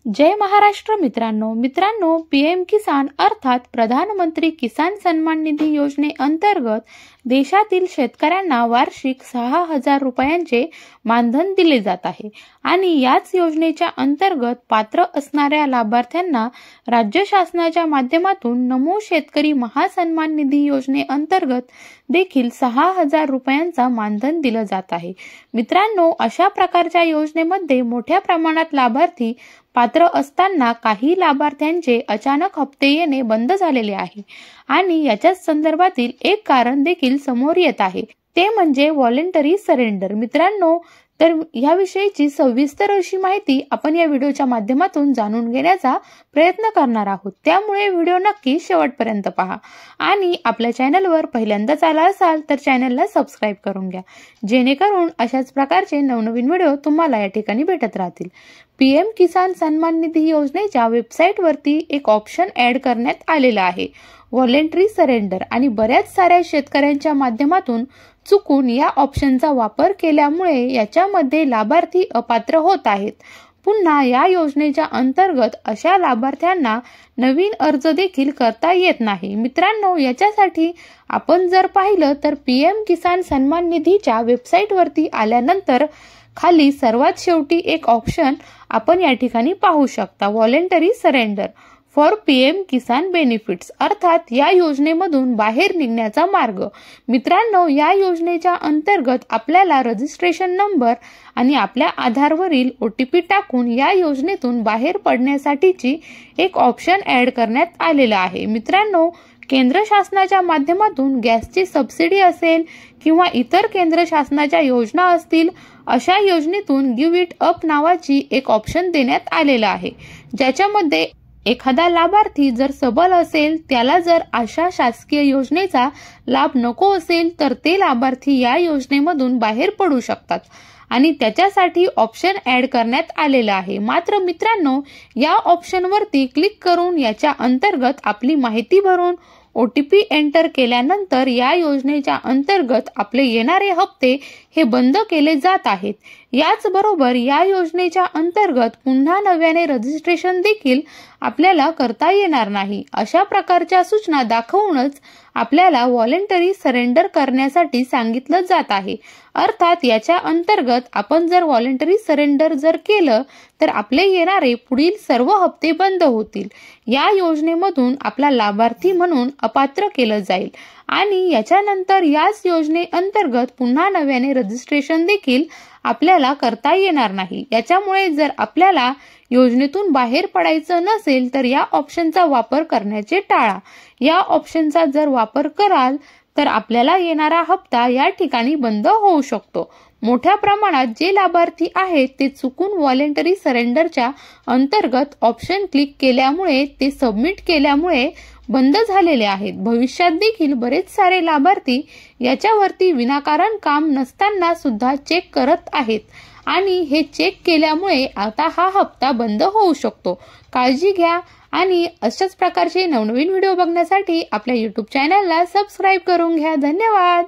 जय महाराष्ट्र मित्रांनो पीएम किसान अर्थात प्रधानमंत्री किसान सन्मान निधी योजनेअंतर्गत देशातील शेतकऱ्यांना वार्षिक 6,000 रुपयांचे मानधन दिले जात आहे आणि याच योजनेच्या अंतर्गत पात्र असणाऱ्या लाभार्थ्यांना राज्य शासनाच्या माध्यमातून नमो शेतकरी महासन्मान निधी योजनेअंतर्गत देखील 6,000 रुपयांचा मानधन दिलं जात आहे। मित्रांनो, अशा प्रकारच्या योजनेमध्ये मोठ्या प्रमाणात लाभार्थी पात्र असताना काही लाभार्थ्यांचे अचानक हप्ते येणे बंद झालेले आहे आणि याच्याच संदर्भातील एक कारण देखील समोर येत आहे, ते म्हणजे व्हॉलंटरी सरेंडर। मित्रांनो, तर याविषयीची सविस्तर अशी माहिती आपण या व्हिडिओच्या माध्यमातून जाणून घेण्याचा प्रयत्न करणार आहोत, त्यामुळे व्हिडिओ नक्की शेवटपर्यंत पहा आणि आपल्या चॅनलवर पहिल्यांदाच आला असाल तर चॅनलला सबस्क्राइब करून घ्या, जेणेकरून अशाच प्रकारचे नवनवीन व्हिडिओ तुम्हाला या ठिकाणी भेटत राहतील। पीएम किसान सन्मान निधी योजनेच्या वेबसाईटवरती एक ऑप्शन ऍड करण्यात आलेला आहे, व्हॉलंटरी सरेंडर, आणि बऱ्याच साऱ्या शेतकऱ्यांच्या माध्यमातून चुकून या ऑप्शनचा वापर केल्यामुळे याच्यामध्ये लाभार्थी अपात्र होत आहेत। पुन्हा या योजनेच्या अंतर्गत अशा लाभार्थ्यांना नवीन अर्ज देखील करता येत नाही। मित्रांनो, याच्यासाठी आपण जर पाहिलं तर पीएम किसान सन्मान निधीच्या वेबसाईटवरती आल्यानंतर खाली सर्वात शेवटी एक ऑप्शन आपण या ठिकाणी पाहू शकता, voluntary surrender for PM Kisan benefits, अर्थात या योजनेमधून बाहेर निघण्याचा मार्ग। मित्रांनो, या योजनेच्या अंतर्गत आपल्याला रजिस्ट्रेशन नंबर आणि आपल्या आधारवरील OTP टाकून या योजनेतून बाहेर पडण्यासाठीची एक ऑप्शन ऍड करण्यात आलेला आहे। मित्रांनो, केंद्र शासनाच्या माध्यमातून गॅसची सबसिडी असेल किंवा इतर केंद्र शासनाच्या योजना असतील, अशा योजनेतून गिव्ह इट अप नावाची एक ऑप्शन देण्यात आलेला आहे, ज्याच्यामध्ये एखादा लाभार्थी जर सबल असेल, त्याला जर अशा शासकीय योजनेचा लाभ नको असेल तर ते लाभार्थी या योजनेमधून बाहेर पडू शकतात आणि त्याच्यासाठी ऑप्शन ऍड करण्यात आलेला आहे। मात्र मित्रांनो, या ऑप्शनवरती क्लिक करून याच्या अंतर्गत आपली माहिती भरून OTP एंटर केल्यानंतर या योजनेच्या अंतर्गत आपले येणारे हप्ते हे बंद केले जात आहेत। याचबरोबर या योजनेच्या अंतर्गत पुन्हा नव्याने रजिस्ट्रेशन देखील आपल्याला करता येणार नाही। अशा प्रकारच्या सूचना दाखवूनच आपल्याला व्हॉलंटरी सरेंडर करण्यासाठी सांगितलं जात आहे। अर्थात याच्या अंतर्गत आपण जर व्हॉलंटरी सरेंडर जर केलं तर आपले येणारे पुढील सर्व हप्ते बंद होतील, या योजनेमधून आपला लाभार्थी म्हणून अपात्र केलं जाईल आणि याच्यानंतर याच योजनेअंतर्गत पुन्हा नव्याने रजिस्ट्रेशन देखील आपल्याला करता येणार नाही। याच्यामुळे जर आपल्याला योजनेतून बाहेर पडायचं नसेल तर या ऑप्शनचा वापर करण्याचे टाळा। या ऑप्शनचा जर वापर कराल तर आपल्याला येणारा हप्ता या ठिकाणी बंद होऊ शकतो। मोठ्या प्रमाणात जे लाभार्थी आहेत ते चुकून व्हॉलंटरी सरेंडरच्या अंतर्गत ऑप्शन क्लिक केल्यामुळे, ते सबमिट केल्यामुळे बंद झालेले आहेत। भविष्यात देखील बरेच सारे लाभार्थी याच्यावरती विनाकारण काम नसताना सुद्धा चेक करत आहेत आणि हे चेक केल्यामुळे आता हा हप्ता बंद होऊ शकतो। काळजी घ्या आणि अशाच प्रकारचे नवनवीन व्हिडिओ बघण्यासाठी आपल्या YouTube चॅनलला सबस्क्राइब करून घ्या। धन्यवाद।